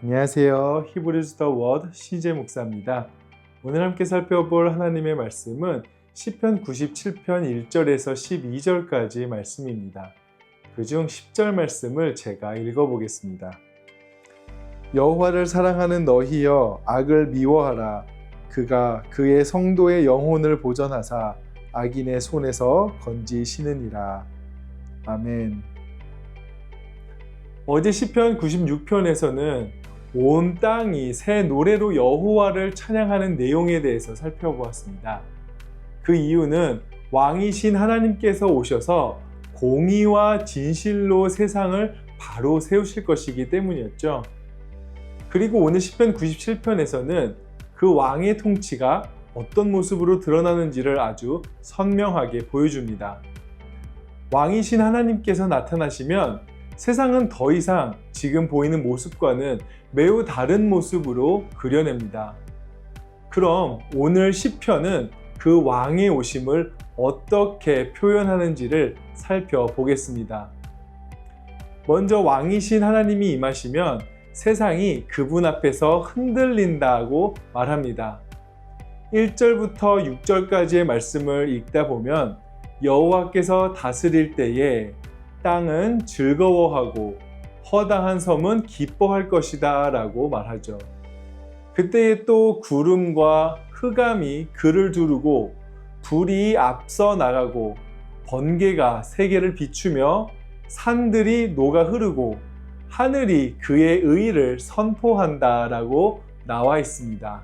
안녕하세요. 히브리스 더 워드 CJ 목사입니다. 오늘 함께 살펴볼 하나님의 말씀은 시편 97편 1절에서 12절까지 말씀입니다. 그중 10절 말씀을 제가 읽어보겠습니다. 여호와를 사랑하는 너희여 악을 미워하라. 그가 그의 성도의 영혼을 보전하사 악인의 손에서 건지시느니라. 아멘. 어제 시편 96편에서는 온 땅이 새 노래로 여호와를 찬양하는 내용에 대해서 살펴보았습니다. 그 이유는 왕이신 하나님께서 오셔서 공의와 진실로 세상을 바로 세우실 것이기 때문이었죠. 그리고 오늘 시편 97편에서는 그 왕의 통치가 어떤 모습으로 드러나는지를 아주 선명하게 보여줍니다. 왕이신 하나님께서 나타나시면 세상은 더 이상 지금 보이는 모습과는 매우 다른 모습으로 그려냅니다. 그럼 오늘 시편은 그 왕의 오심을 어떻게 표현하는지를 살펴보겠습니다. 먼저 왕이신 하나님이 임하시면 세상이 그분 앞에서 흔들린다고 말합니다. 1절부터 6절까지의 말씀을 읽다 보면 여호와께서 다스릴 때에 땅은 즐거워하고 허다한 섬은 기뻐할 것이다 라고 말하죠. 그때에 또 구름과 흑암이 그를 두르고 불이 앞서 나가고 번개가 세계를 비추며 산들이 녹아 흐르고 하늘이 그의 의를 선포한다 라고 나와 있습니다.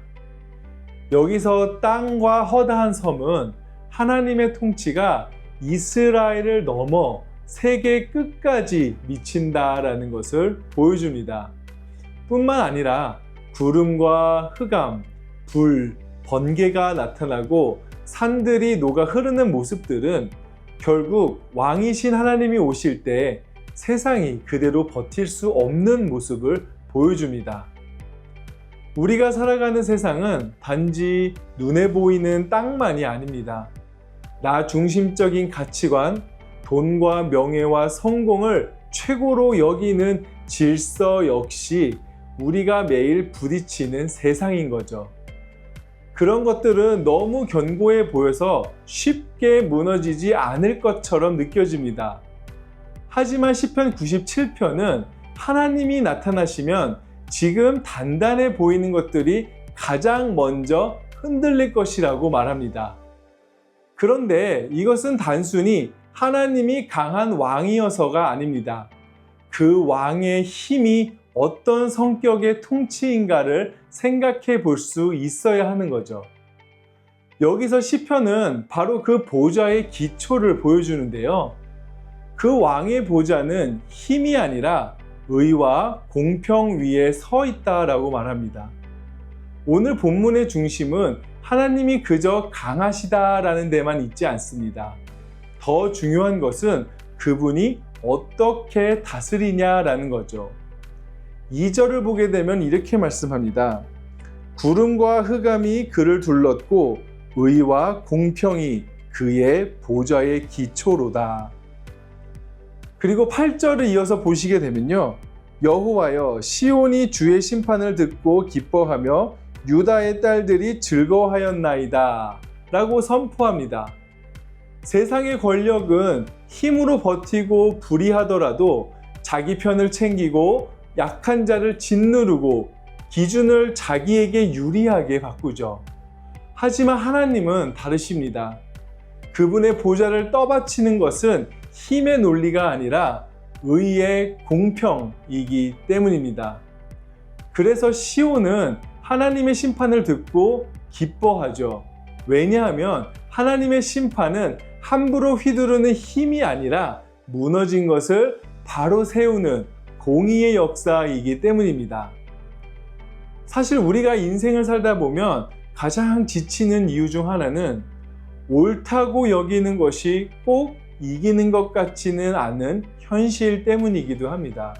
여기서 땅과 허다한 섬은 하나님의 통치가 이스라엘을 넘어 세계 끝까지 미친다라는 것을 보여줍니다. 뿐만 아니라 구름과 흑암, 불, 번개가 나타나고 산들이 녹아 흐르는 모습들은 결국 왕이신 하나님이 오실 때 세상이 그대로 버틸 수 없는 모습을 보여줍니다. 우리가 살아가는 세상은 단지 눈에 보이는 땅만이 아닙니다. 나 중심적인 가치관, 돈과 명예와 성공을 최고로 여기는 질서 역시 우리가 매일 부딪히는 세상인 거죠. 그런 것들은 너무 견고해 보여서 쉽게 무너지지 않을 것처럼 느껴집니다. 하지만 시편 97편은 하나님이 나타나시면 지금 단단해 보이는 것들이 가장 먼저 흔들릴 것이라고 말합니다. 그런데 이것은 단순히 하나님이 강한 왕이어서가 아닙니다. 그 왕의 힘이 어떤 성격의 통치인가를 생각해 볼 수 있어야 하는 거죠. 여기서 시편은 바로 그 보좌의 기초를 보여주는데요. 그 왕의 보좌는 힘이 아니라 의와 공평 위에 서 있다라고 말합니다. 오늘 본문의 중심은 하나님이 그저 강하시다라는 데만 있지 않습니다. 더 중요한 것은 그분이 어떻게 다스리냐라는 거죠. 2절을 보게 되면 이렇게 말씀합니다. 구름과 흑암이 그를 둘렀고 의와 공평이 그의 보좌의 기초로다. 그리고 8절을 이어서 보시게 되면요. 여호와여 시온이 주의 심판을 듣고 기뻐하며 유다의 딸들이 즐거워하였나이다 라고 선포합니다. 세상의 권력은 힘으로 버티고 불의하더라도 자기 편을 챙기고 약한 자를 짓누르고 기준을 자기에게 유리하게 바꾸죠. 하지만 하나님은 다르십니다. 그분의 보좌를 떠받치는 것은 힘의 논리가 아니라 의의 공평이기 때문입니다. 그래서 시온은 하나님의 심판을 듣고 기뻐하죠. 왜냐하면 하나님의 심판은 함부로 휘두르는 힘이 아니라 무너진 것을 바로 세우는 공의의 역사이기 때문입니다. 사실 우리가 인생을 살다 보면 가장 지치는 이유 중 하나는 옳다고 여기는 것이 꼭 이기는 것 같지는 않은 현실 때문이기도 합니다.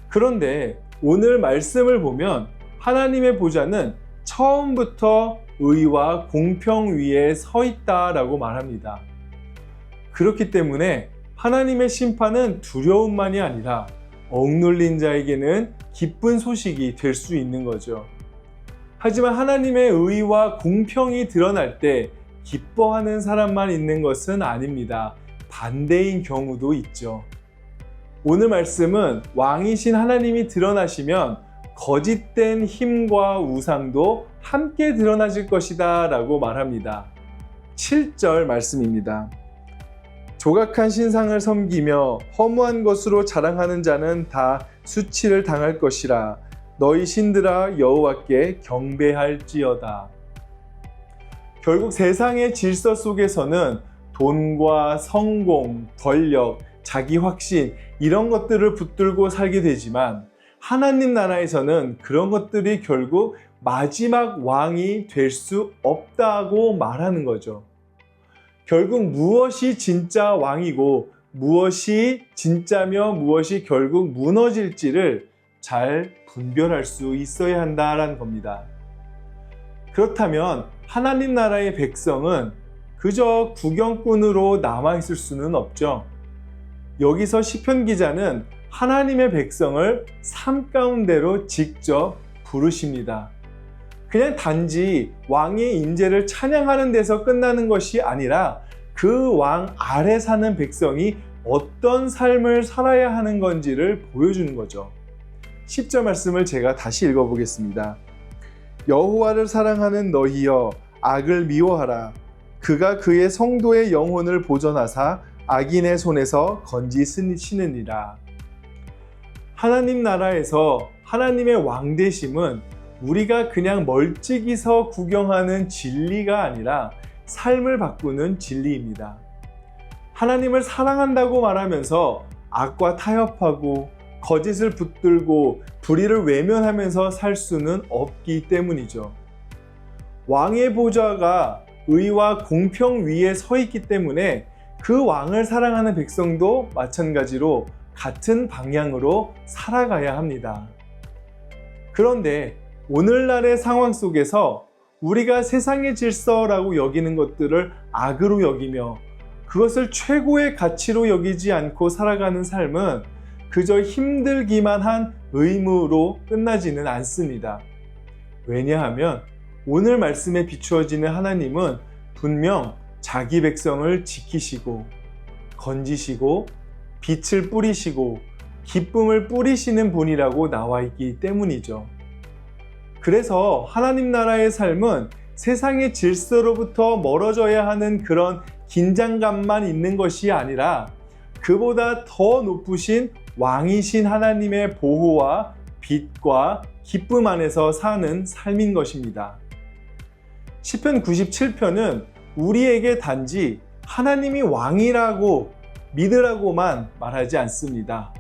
그런데 오늘 말씀을 보면 하나님의 보좌는 처음부터 의와 공평 위에 서 있다라고 말합니다. 그렇기 때문에 하나님의 심판은 두려움만이 아니라 억눌린 자에게는 기쁜 소식이 될 수 있는 거죠. 하지만 하나님의 의와 공평이 드러날 때 기뻐하는 사람만 있는 것은 아닙니다. 반대인 경우도 있죠. 오늘 말씀은 왕이신 하나님이 드러나시면 거짓된 힘과 우상도 함께 드러나질 것이다 라고 말합니다. 7절 말씀입니다. 조각한 신상을 섬기며 허무한 것으로 자랑하는 자는 다 수치를 당할 것이라. 너희 신들아 여호와께 경배할지어다. 결국 세상의 질서 속에서는 돈과 성공, 권력, 자기 확신 이런 것들을 붙들고 살게 되지만 하나님 나라에서는 그런 것들이 결국 마지막 왕이 될 수 없다고 말하는 거죠. 결국 무엇이 진짜 왕이고 무엇이 진짜며 무엇이 결국 무너질지를 잘 분별할 수 있어야 한다라는 겁니다. 그렇다면 하나님 나라의 백성은 그저 구경꾼으로 남아있을 수는 없죠. 여기서 시편 기자는 하나님의 백성을 삶 가운데로 직접 부르십니다. 그냥 단지 왕의 임재를 찬양하는 데서 끝나는 것이 아니라 그 왕 아래 사는 백성이 어떤 삶을 살아야 하는 건지를 보여주는 거죠. 10절 말씀을 제가 다시 읽어보겠습니다. 여호와를 사랑하는 너희여 악을 미워하라. 그가 그의 성도의 영혼을 보존하사 악인의 손에서 건지시느니라. 하나님 나라에서 하나님의 왕되심은 우리가 그냥 멀찍이서 구경하는 진리가 아니라 삶을 바꾸는 진리입니다. 하나님을 사랑한다고 말하면서 악과 타협하고 거짓을 붙들고 불의를 외면하면서 살 수는 없기 때문이죠. 왕의 보좌가 의와 공평 위에 서 있기 때문에 그 왕을 사랑하는 백성도 마찬가지로 같은 방향으로 살아가야 합니다. 그런데 오늘날의 상황 속에서 우리가 세상의 질서라고 여기는 것들을 악으로 여기며 그것을 최고의 가치로 여기지 않고 살아가는 삶은 그저 힘들기만 한 의무로 끝나지는 않습니다. 왜냐하면 오늘 말씀에 비추어지는 하나님은 분명 자기 백성을 지키시고 건지시고 빛을 뿌리시고 기쁨을 뿌리시는 분이라고 나와 있기 때문이죠. 그래서 하나님 나라의 삶은 세상의 질서로부터 멀어져야 하는 그런 긴장감만 있는 것이 아니라 그보다 더 높으신 왕이신 하나님의 보호와 빛과 기쁨 안에서 사는 삶인 것입니다. 시편 97편은 우리에게 단지 하나님이 왕이라고 믿으라고만 말하지 않습니다.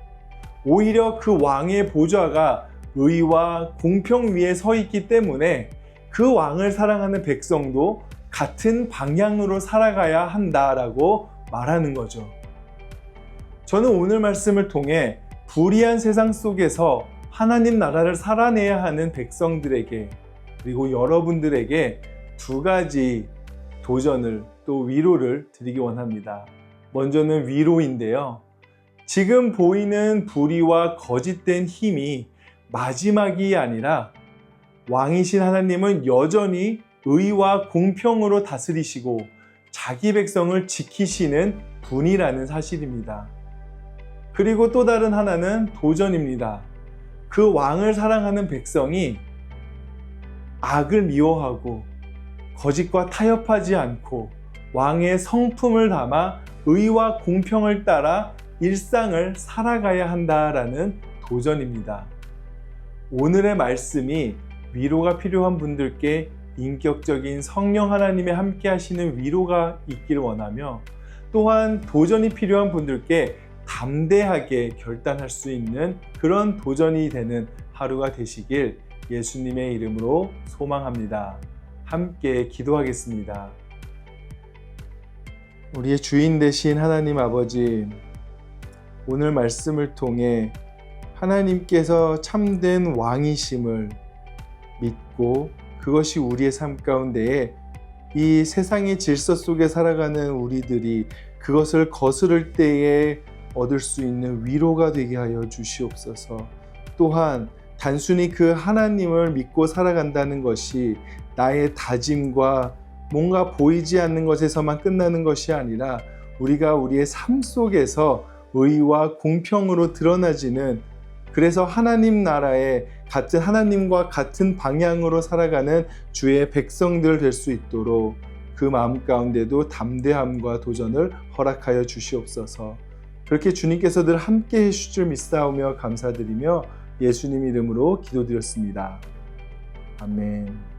오히려 그 왕의 보좌가 의와 공평 위에 서 있기 때문에 그 왕을 사랑하는 백성도 같은 방향으로 살아가야 한다라고 말하는 거죠. 저는 오늘 말씀을 통해 불의한 세상 속에서 하나님 나라를 살아내야 하는 백성들에게 그리고 여러분들에게 두 가지 도전을 또 위로를 드리기 원합니다. 먼저는 위로인데요. 지금 보이는 불의와 거짓된 힘이 마지막이 아니라 왕이신 하나님은 여전히 의와 공평으로 다스리시고 자기 백성을 지키시는 분이라는 사실입니다. 그리고 또 다른 하나는 도전입니다. 그 왕을 사랑하는 백성이 악을 미워하고 거짓과 타협하지 않고 왕의 성품을 담아 의와 공평을 따라 일상을 살아가야 한다라는 도전입니다. 오늘의 말씀이 위로가 필요한 분들께 인격적인 성령 하나님의 함께 하시는 위로가 있기를 원하며 또한 도전이 필요한 분들께 담대하게 결단할 수 있는 그런 도전이 되는 하루가 되시길 예수님의 이름으로 소망합니다. 함께 기도하겠습니다. 우리의 주인 되신 하나님 아버지, 오늘 말씀을 통해 하나님께서 참된 왕이심을 믿고 그것이 우리의 삶 가운데에 이 세상의 질서 속에 살아가는 우리들이 그것을 거스를 때에 얻을 수 있는 위로가 되게 하여 주시옵소서. 또한 단순히 그 하나님을 믿고 살아간다는 것이 나의 다짐과 뭔가 보이지 않는 것에서만 끝나는 것이 아니라 우리가 우리의 삶 속에서 의와 공평으로 드러나지는, 그래서 하나님 나라의 같은 하나님과 같은 방향으로 살아가는 주의 백성들 될 수 있도록 그 마음 가운데도 담대함과 도전을 허락하여 주시옵소서. 그렇게 주님께서 늘 함께 해주실 줄 믿사오며 감사드리며 예수님 이름으로 기도드렸습니다. 아멘.